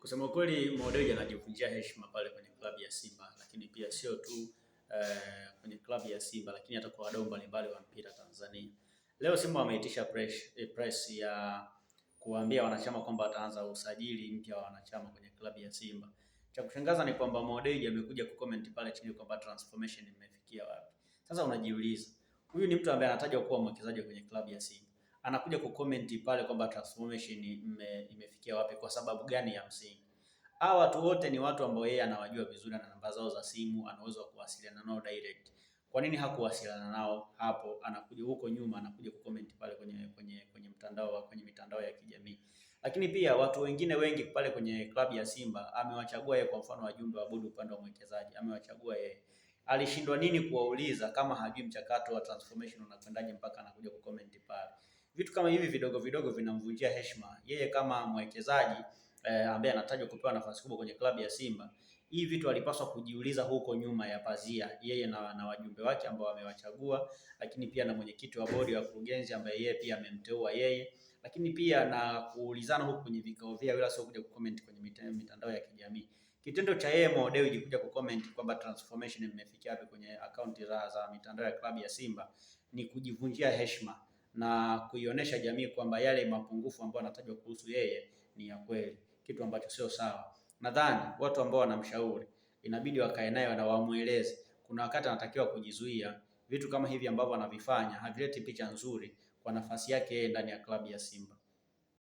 Kusema kweli Mo Dewji anajivunjia heshima pale kwenye klabu ya Simba, lakini pia sio tu kwenye klabu ya Simba, lakini hata kwa wadau mbalimbali wa mpira Tanzania. Leo Simba wameitisha press ya kuambia wanachama kwamba wataanza usajili mpya wa wanachama kwenye klabu ya Simba. Cha kushangaza ni kwamba Mo Dewji amekuja kucomment pale chini kwamba transformation imefikia wapi. Sasa unajiuliza, huyu ni mtu ambaye anatajwa kuwa mwekezaji kwenye klabu ya Simba, anakuja kucomment pale kwamba transformation imefikia wapi? Kwa sababu gani ya msingi? Hawa watu wote ni watu ambao yeye anawajua vizuri na namba zao za simu, anaweza kuwasiliana nao direct. Kwa nini hakuwasiliana nao hapo? Anakuja huko nyuma, anakuja kucomment pale kwenye mitandao ya kijamii. Lakini pia watu wengine wengi pale kwenye klabu ya Simba amewachagua yeye, kwa mfano wajumbe wa bodi upande wa mwekezaji amewachagua yeye. Alishindwa nini kuwauliza kama hajui mchakato wa transformation unakwendaje mpaka anakuja kucomment pale? Vitu kama hivi vidogo vidogo vinamvunjia heshima yeye kama mwekezaji ambaye anatajwa kupewa nafasi kubwa kwenye klabu ya Simba. Hii vitu alipaswa kujiuliza huko nyuma ya pazia, yeye na wajumbe wake ambao wamewachagua, lakini pia na mwenyekiti wa bodi ya wakurugenzi ambaye yeye pia amemteua yeye, lakini pia na kuulizana huko kwenye vikao vyao, ila sio kuja kucomment kwenye mitandao ya kijamii. Kitendo cha yeye Mo Dewji kuja kucomment kwamba transformation imefikia wapi kwenye akaunti za mitandao ya klabu ya Simba ni kujivunjia heshima na kuionyesha jamii kwamba yale mapungufu ambayo anatajwa kuhusu yeye ni ya kweli, kitu ambacho sio sawa. Nadhani watu ambao wanamshauri inabidi wakae naye na wamueleze kuna wakati anatakiwa kujizuia. Vitu kama hivi ambavyo anavifanya havileti picha nzuri kwa nafasi yake ndani ya klabu ya Simba.